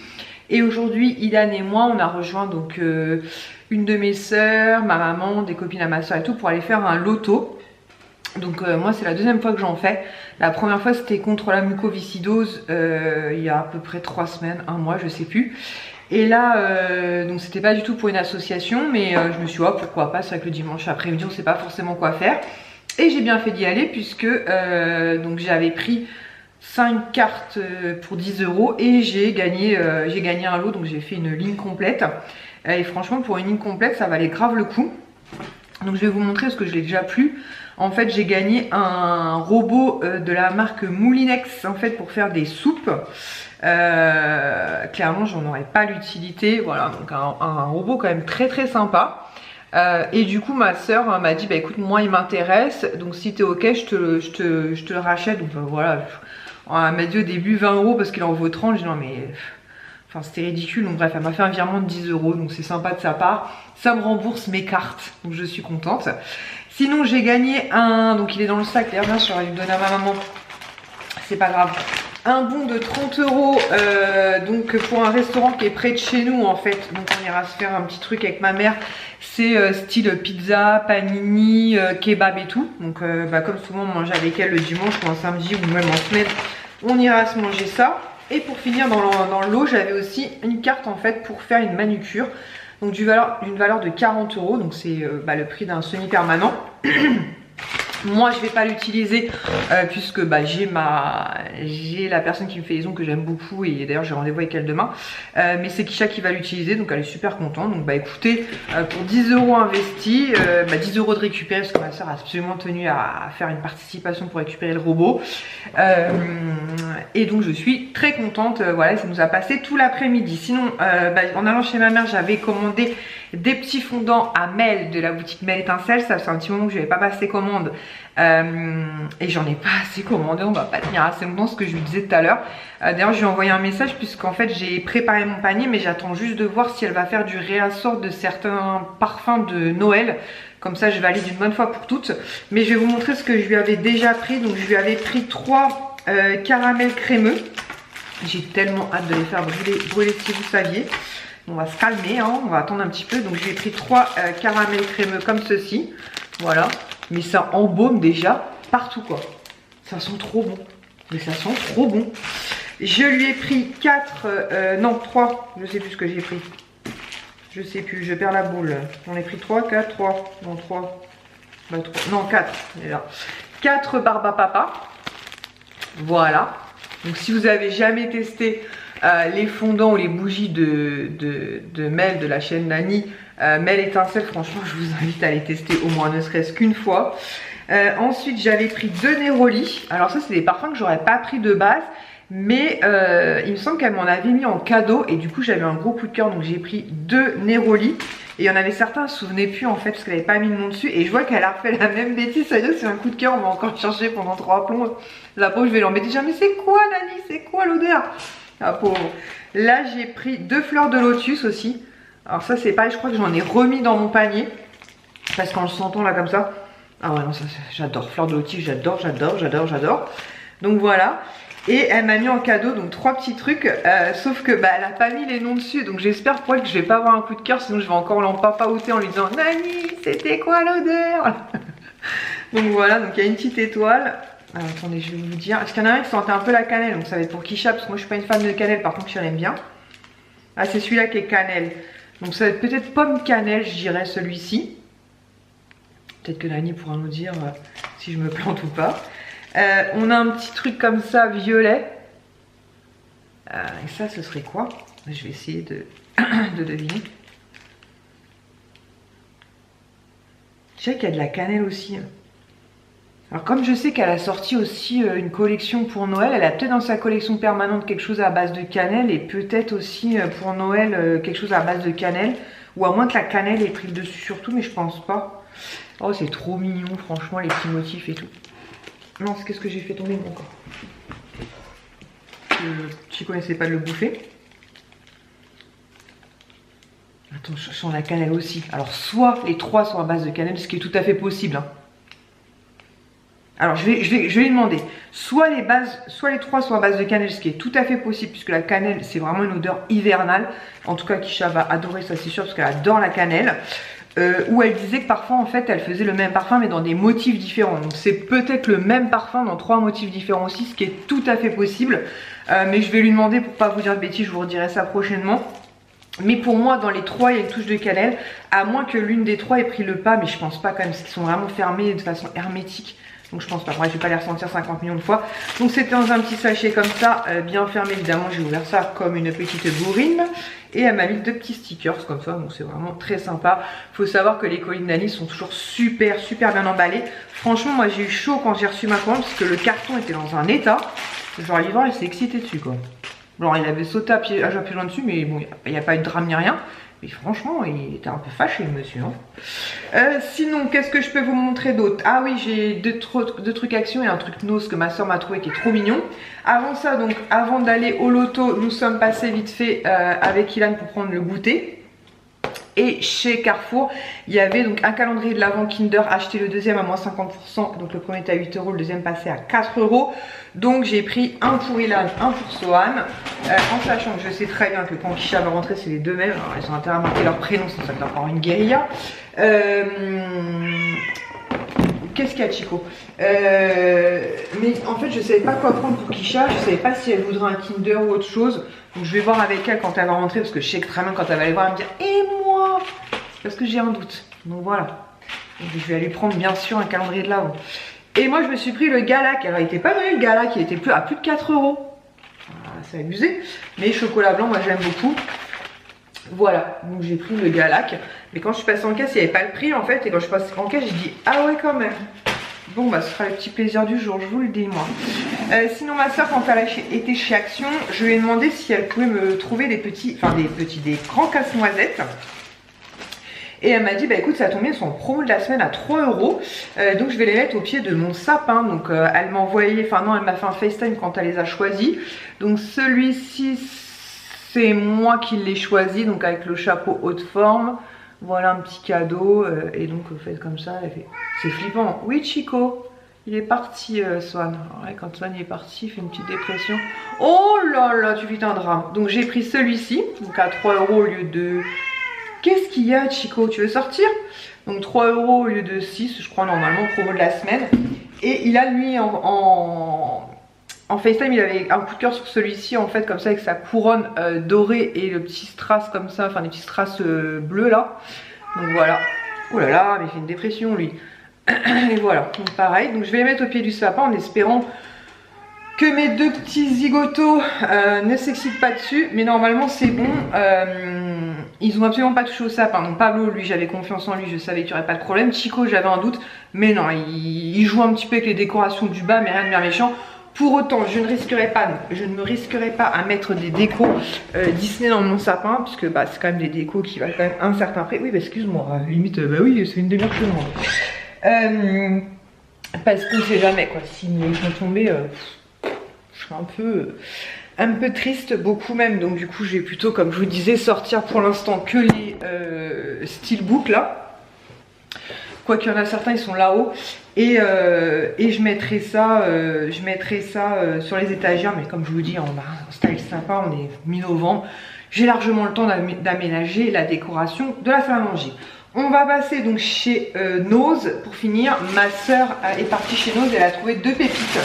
Et aujourd'hui Ilan et moi on a rejoint donc une de mes sœurs, ma maman, des copines à ma soeur et tout pour aller faire un loto. Donc moi c'est la deuxième fois que j'en fais. La première fois c'était contre la mucoviscidose il y a à peu près 3 semaines, 1 mois je sais plus. Et là, donc c'était pas du tout pour une association, mais je me suis dit, oh, pourquoi pas, c'est vrai que le dimanche après-midi, on sait pas forcément quoi faire. Et j'ai bien fait d'y aller, puisque donc j'avais pris 5 cartes pour 10 € et j'ai gagné un lot, donc j'ai fait une ligne complète. Et franchement, pour une ligne complète, ça valait grave le coup. Donc je vais vous montrer, parce que je l'ai déjà plus. En fait, j'ai gagné un robot de la marque Moulinex, en fait, pour faire des soupes. Clairement j'en aurais pas l'utilité, voilà, donc un robot quand même très très sympa. Et du coup ma soeur m'a dit bah écoute, moi il m'intéresse, donc si t'es ok je te le rachète. Donc voilà, elle m'a dit au début 20 € parce qu'il en vaut 30. J'ai dit non mais enfin c'était ridicule. Donc bref, elle m'a fait un virement de 10 €, donc c'est sympa de sa part, ça me rembourse mes cartes, donc je suis contente. Sinon j'ai gagné donc il est dans le sac, d'ailleurs bien sûr je vais le donner à ma maman, c'est pas grave. Un bon de 30 €, donc pour un restaurant qui est près de chez nous en fait. Donc on ira se faire un petit truc avec ma mère. C'est style pizza, panini, kebab et tout. Donc bah, comme souvent on mange avec elle le dimanche ou un samedi ou même en semaine, on ira se manger ça. Et pour finir dans le lot, j'avais aussi une carte en fait pour faire une manucure. Donc d'une valeur de 40 €. Donc c'est bah, le prix d'un semi-permanent. Moi je vais pas l'utiliser puisque bah, j'ai la personne qui me fait les ongles que j'aime beaucoup, et d'ailleurs j'ai rendez-vous avec elle demain, mais c'est Kisha qui va l'utiliser, donc elle est super contente. Donc bah écoutez, pour 10 € investis, 10 € de récupérer, parce que ma soeur a absolument tenu à faire une participation pour récupérer le robot, et donc je suis très contente. Voilà, ça nous a passé tout l'après-midi. Sinon en allant chez ma mère, j'avais commandé des petits fondants à Mel de la boutique Mel Étincelle. Ça fait un petit moment que je n'avais pas passé commande et j'en ai pas assez commandé, on va pas tenir assez longtemps, ce que je lui disais tout à l'heure. D'ailleurs je lui ai envoyé un message puisqu'en fait j'ai préparé mon panier, mais j'attends juste de voir si elle va faire du réassort de certains parfums de Noël. Comme ça je valide une bonne fois pour toutes. Mais je vais vous montrer ce que je lui avais déjà pris. Donc je lui avais pris 3 caramels crémeux. J'ai tellement hâte de les faire brûler si vous saviez. On va se calmer, hein, on va attendre un petit peu. Donc j'ai pris 3 caramels crémeux comme ceci. Voilà. Mais ça embaume déjà partout quoi. Ça sent trop bon. Mais ça sent trop bon. Je lui ai pris 3. Je sais plus ce que j'ai pris. Je sais plus, je perds la boule. J'en ai pris 3, 4, 3. Non, 3. Bah, 3. Non, 4. Là. 4 Barbapapa. Voilà. Donc si vous avez jamais testé les fondants ou les bougies de Mel de la chaîne Nani, mais l'étincelle, franchement, je vous invite à les tester au moins ne serait-ce qu'une fois. Ensuite, j'avais pris 2 Neroli. Alors ça, c'est des parfums que j'aurais pas pris de base, mais il me semble qu'elle m'en avait mis en cadeau et du coup, j'avais un gros coup de cœur, donc j'ai pris 2 Neroli. Et il y en avait certains, ne se souvenaient plus en fait, parce qu'elle n'avait pas mis de nom dessus. Et je vois qu'elle a refait la même bêtise. Ça y est, c'est un coup de cœur, on va encore chercher pendant 3 plombs. La pauvre, je vais l'embêter. Mais c'est quoi, Nani? C'est quoi l'odeur? La pauvre. Là, j'ai pris 2 fleurs de lotus aussi. Alors ça, c'est pareil, je crois que j'en ai remis dans mon panier. Parce qu'en le sentant là comme ça. Ah ouais, non, ça, j'adore. Fleurs de lotus, j'adore. Donc voilà. Et elle m'a mis en cadeau donc 3 petits trucs, sauf que bah, elle a pas mis les noms dessus, donc j'espère pour elle que je vais pas avoir un coup de cœur, sinon je vais encore l'empapaouter en lui disant Nani, c'était quoi l'odeur? Donc voilà, donc il y a une petite étoile. Alors, attendez, je vais vous dire. Est-ce qu'il y en a un qui sentait un peu la cannelle? Donc ça va être pour Kisha, parce que moi je suis pas une fan de cannelle, par contre je l'aime bien. Ah, c'est celui-là qui est cannelle. Donc ça va être peut-être pomme cannelle, je dirais celui-ci. Peut-être que Nani pourra nous dire si je me plante ou pas. On a un petit truc comme ça, violet. Et ça, ce serait quoi? Je vais essayer de, de deviner. Je sais qu'il y a de la cannelle aussi. Alors comme je sais qu'elle a sorti aussi une collection pour Noël, elle a peut-être dans sa collection permanente quelque chose à base de cannelle. Et peut-être aussi pour Noël quelque chose à base de cannelle. Ou à moins que la cannelle ait pris le dessus surtout, mais je pense pas. Oh, c'est trop mignon, franchement, les petits motifs et tout. Non, qu'est-ce que j'ai fait tomber encore? Chico n'essaie pas de le bouffer. Attends, je sens la cannelle aussi. Alors, soit les 3 sont à base de cannelle, ce qui est tout à fait possible. Hein. Alors, je vais lui demander. Soit les 3 sont à base de cannelle, ce qui est tout à fait possible, puisque la cannelle, c'est vraiment une odeur hivernale. En tout cas, Kisha va adorer ça, c'est sûr, parce qu'elle adore la cannelle. Où elle disait que parfois en fait elle faisait le même parfum mais dans des motifs différents, donc c'est peut-être le même parfum dans 3 motifs différents aussi, ce qui est tout à fait possible, mais je vais lui demander pour pas vous dire de bêtises, je vous redirai ça prochainement. Mais pour moi dans les 3 il y a une touche de cannelle, à moins que l'une des 3 ait pris le pas, mais je pense pas quand même, parce qu'ils sont vraiment fermés de façon hermétique. Donc je pense pas, bref, je vais pas les ressentir 50 millions de fois. Donc c'était dans un petit sachet comme ça, bien fermé évidemment, j'ai ouvert ça comme une petite bourrine. Et elle m'a mis 2 petits stickers comme ça, donc c'est vraiment très sympa. Faut savoir que les colis de Nani sont toujours super bien emballés. Franchement, moi j'ai eu chaud quand j'ai reçu ma commande, parce que le carton était dans un état. Genre livreur, il s'est excité dessus quoi. Genre il avait sauté à pieds joints dessus, mais bon, il n'y a pas eu de drame ni rien. Mais franchement, il était un peu fâché le monsieur. Hein. Sinon, qu'est-ce que je peux vous montrer d'autre? Ah oui, j'ai 2 trucs action et un truc nose que ma soeur m'a trouvé qui est trop mignon. Avant ça, donc, avant d'aller au loto, nous sommes passés vite fait avec Ilan pour prendre le goûter. Et chez Carrefour, il y avait donc un calendrier de l'Avent Kinder, acheté le deuxième à moins 50%. Donc le premier était à 8 €, le deuxième passé à 4 €. Donc j'ai pris un pour Ilan, un pour Sohan. En sachant que je sais très bien que quand Kisha va rentrer, c'est les 2 mêmes. Alors ils ont intérêt à marquer leur prénom, sinon ça va faire une guérilla. Qu'est-ce qu'il y a, Chico? Mais en fait, je savais pas quoi prendre pour Kisha. Je savais pas si elle voudrait un Kinder ou autre chose. Donc je vais voir avec elle quand elle va rentrer, parce que je sais que très bien quand elle va aller voir, elle me dire et moi, parce que j'ai un doute. Donc voilà. Donc, je vais aller prendre bien sûr un calendrier de l'Avent. Et moi, je me suis pris le Galac. Alors, il était pas mal le Galac, il était à plus de 4 €. C'est abusé. Mais chocolat blanc, moi j'aime beaucoup. Voilà, donc j'ai pris le Galac. Mais quand je suis passée en caisse, il n'y avait pas le prix en fait. Et quand je suis passée en caisse, j'ai dit ah ouais, quand même. Bon, bah ce sera le petit plaisir du jour, je vous le dis moi. Sinon, ma soeur, quand elle était chez Action, je lui ai demandé si elle pouvait me trouver des des grands casse-noisettes. Et elle m'a dit, bah écoute, ça a tombé, elles sont en promo de la semaine à 3 €. Donc je vais les mettre au pied de mon sapin. Donc elle m'a envoyé, enfin non, elle m'a fait un FaceTime quand elle les a choisis. Donc celui-ci, c'est moi qui l'ai choisi, donc avec le chapeau haute forme. Voilà un petit cadeau. Et donc vous faites comme ça, elle fait, c'est flippant. Oui, Chico, il est parti, Swan. Ouais, quand Swan est parti, il fait une petite dépression. Oh là là, tu vis un drame. Donc j'ai pris celui-ci, donc à 3 € au lieu de... Qu'est-ce qu'il y a, Chico? Tu veux sortir? Donc 3 € au lieu de 6, je crois, normalement, promo de la semaine. Et il a, lui, en FaceTime, il avait un coup de cœur sur celui-ci, en fait, comme ça, avec sa couronne dorée et le petit strass comme ça, enfin, des petits strass bleus, là. Donc voilà. Oh là là, mais il fait une dépression, lui. Et voilà, donc pareil. Donc je vais les mettre au pied du sapin en espérant que mes deux petits zigotos ne s'excitent pas dessus, mais normalement c'est bon. Ils ont absolument pas touché au sapin. Donc Pablo, lui, j'avais confiance en lui, je savais qu'il n'y aurait pas de problème. Chico, j'avais un doute, mais non, il joue un petit peu avec les décorations du bas, mais rien de bien méchant. Pour autant, je ne me risquerais pas à mettre des décos Disney dans mon sapin, puisque bah, c'est quand même des décos qui valent quand même un certain prix. Oui, bah, excuse-moi, limite, bah oui, c'est une demi-heure que je demande. Parce qu'on ne sait jamais, quoi. S'ils me font tomber, je suis un peu triste, beaucoup même. Donc du coup, je vais plutôt, comme je vous disais, sortir pour l'instant que les steelbooks là. Quoi qu'il y en a certains, ils sont là-haut. Et je mettrai ça, sur les étagères. Mais comme je vous dis, on a un style sympa, on est mi-novembre. J'ai largement le temps d'aménager la décoration de la salle à manger. On va passer donc chez Nose pour finir. Ma soeur est partie chez Nose, elle a trouvé deux pépites.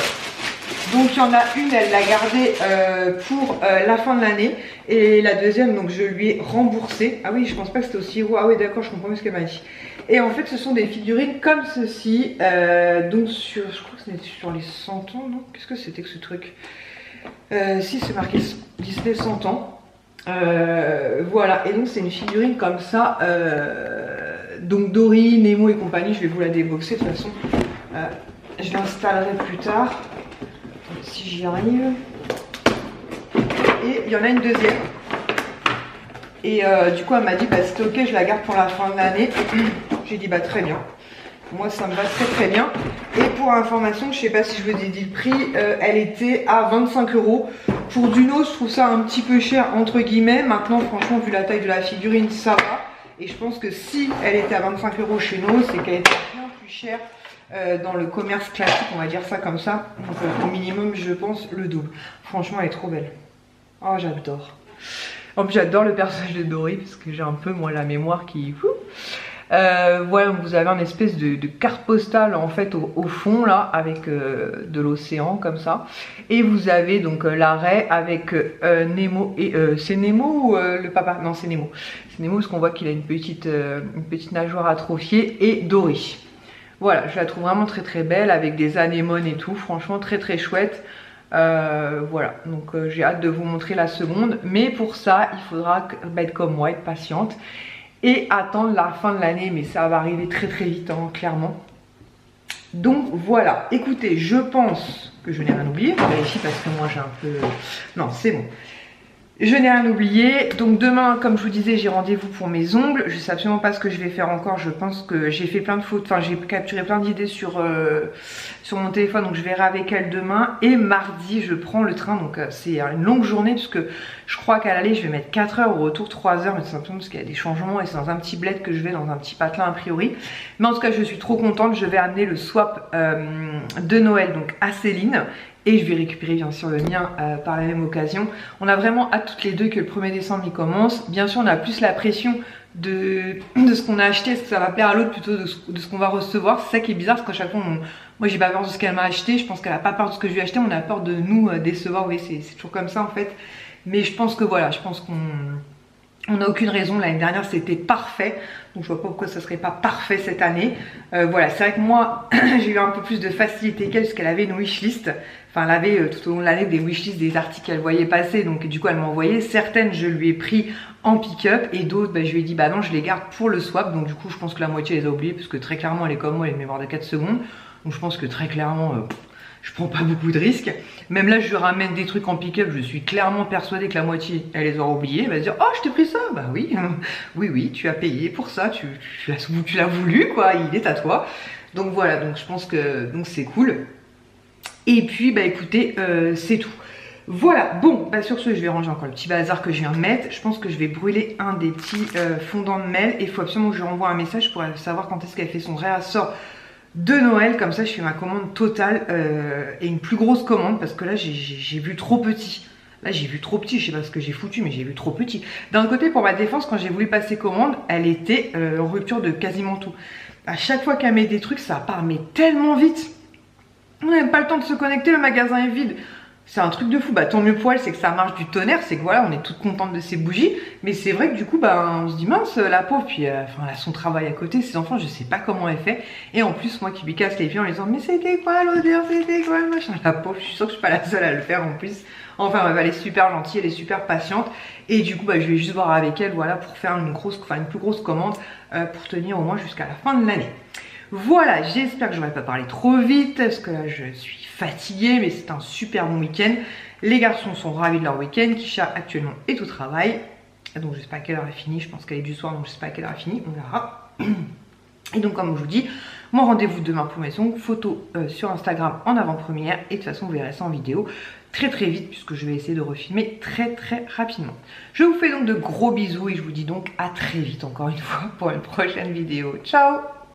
Donc il y en a une, elle l'a gardée pour la fin de l'année. Et la deuxième, donc je lui ai remboursé. Ah oui, je pense pas que c'était aussi gros. Ah oui, d'accord, je comprends mieux ce qu'elle m'a dit. Et en fait, ce sont des figurines comme ceci. Donc sur, je crois que c'était sur les 100 ans, non? Qu'est-ce que c'était que ce truc? Si, c'est marqué Disney 100 ans. Voilà, et donc c'est une figurine comme ça. Donc Dory, Nemo et compagnie, je vais vous la déboxer de toute façon. Je l'installerai plus tard. Si j'y arrive. Et il y en a une deuxième. Et du coup elle m'a dit bah c'était ok, je la garde pour la fin de l'année. J'ai dit bah très bien. Moi ça me va très bien. Et pour information, je sais pas si je vous ai dit le prix, elle était à 25 €. Pour du Nose, je trouve ça un petit peu cher entre guillemets. Maintenant franchement vu la taille de la figurine ça va. Et je pense que si elle était à 25 € chez Nose, c'est qu'elle était bien plus chère dans le commerce classique, on va dire ça comme ça. Donc au minimum je pense le double. Franchement elle est trop belle. Oh j'adore. En plus j'adore le personnage de Dory parce que j'ai un peu moi la mémoire qui... voilà, vous avez une espèce de carte postale en fait au fond là avec de l'océan comme ça. Et vous avez donc l'arrêt avec Nemo et... c'est Nemo ou le papa? Non c'est Nemo. C'est Nemo parce qu'on voit qu'il a une petite nageoire atrophiée et Dory. Voilà, je la trouve vraiment très belle avec des anémones et tout. Franchement très chouette. Voilà, donc j'ai hâte de vous montrer la seconde. Mais pour ça, il faudra être comme moi, être patiente. Et attendre la fin de l'année, mais ça va arriver très vite, hein, clairement. Donc voilà, écoutez, je pense que je n'ai rien oublié. Je vérifie parce que moi j'ai un peu... Non, c'est bon. Je n'ai rien oublié. Donc demain, comme je vous disais, j'ai rendez-vous pour mes ongles. Je sais absolument pas ce que je vais faire encore. Je pense que j'ai fait plein de photos, enfin j'ai capturé plein d'idées sur mon téléphone. Donc je verrai avec elle demain. Et mardi, je prends le train. Donc c'est une longue journée puisque je crois qu'à l'aller, je vais mettre 4 heures, au retour 3 heures. Mais c'est simplement parce qu'il y a des changements et c'est dans un petit bled que je vais, dans un petit patelin a priori. Mais en tout cas, je suis trop contente. Je vais amener le swap de Noël donc à Céline. Et je vais récupérer bien sûr le mien par la même occasion. On a vraiment hâte toutes les deux que le 1er décembre il commence. Bien sûr on a plus la pression de ce qu'on a acheté, est-ce que ça va plaire à l'autre plutôt de ce qu'on va recevoir. C'est ça qui est bizarre parce qu'à chaque fois moi j'ai pas peur de ce qu'elle m'a acheté, je pense qu'elle a pas peur de ce que je lui ai acheté, on a peur de nous décevoir. Oui c'est toujours comme ça en fait. Mais je pense que voilà, je pense qu'on n'a aucune raison. L'année dernière c'était parfait, donc je vois pas pourquoi ça serait pas parfait cette année. Voilà, c'est vrai que moi j'ai eu un peu plus de facilité qu'elle parce qu'elle avait une wishlist. Enfin, elle avait tout au long de l'année des wishlists, des articles qu'elle voyait passer. Donc du coup elle m'a envoyé. Certaines je lui ai pris en pick-up et d'autres bah, je lui ai dit bah non je les garde pour le swap. Donc du coup je pense que la moitié elle les a oubliées parce que très clairement elle est comme moi, elle a une mémoire de 4 secondes. Donc je pense que très clairement je prends pas beaucoup de risques. Même là je lui ramène des trucs en pick-up, je suis clairement persuadée que la moitié elle les aura oubliées. Elle va se dire oh je t'ai pris ça. Bah oui, oui tu as payé pour ça, tu l'as voulu quoi, il est à toi. Donc voilà, donc je pense que c'est cool. Et puis bah écoutez c'est tout. Voilà, bon bah sur ce je vais ranger encore le petit bazar que je viens de mettre. Je pense que je vais brûler un des petits fondants de Mel. Et il faut absolument que je lui renvoie un message pour savoir quand est-ce qu'elle fait son réassort de Noël. Comme ça je fais ma commande totale et une plus grosse commande. Parce que là j'ai vu trop petit. Là j'ai vu trop petit, je sais pas ce que j'ai foutu mais j'ai vu trop petit. D'un côté pour ma défense, quand j'ai voulu passer commande, elle était en rupture de quasiment tout. À chaque fois qu'elle met des trucs ça part mais tellement vite. On n'a même pas le temps de se connecter, le magasin est vide. C'est un truc de fou. Bah tant mieux pour elle, c'est que ça marche du tonnerre, c'est que voilà, on est toutes contentes de ces bougies. Mais c'est vrai que du coup, bah on se dit mince, la pauvre, puis enfin, elle a son travail à côté, ses enfants, je sais pas comment elle fait. Et en plus, moi qui lui casse les pieds en lui disant mais c'était quoi l'odeur, c'était quoi le machin. La pauvre, je suis sûre que je suis pas la seule à le faire en plus. Enfin elle est super gentille, elle est super patiente. Et du coup, bah, je vais juste voir avec elle, voilà, pour faire une plus grosse commande pour tenir au moins jusqu'à la fin de l'année. Voilà, j'espère que je n'aurai pas parlé trop vite, parce que là je suis fatiguée, mais c'est un super bon week-end. Les garçons sont ravis de leur week-end, Kisha actuellement est au travail, donc je sais pas à quelle heure elle finit, je pense qu'elle est du soir, donc je sais pas à quelle heure elle finit, on verra. Et donc comme je vous dis, mon rendez-vous demain pour maison, photo sur Instagram en avant-première, et de toute façon vous verrez ça en vidéo très vite, puisque je vais essayer de refilmer très rapidement. Je vous fais donc de gros bisous, et je vous dis donc à très vite encore une fois pour une prochaine vidéo. Ciao!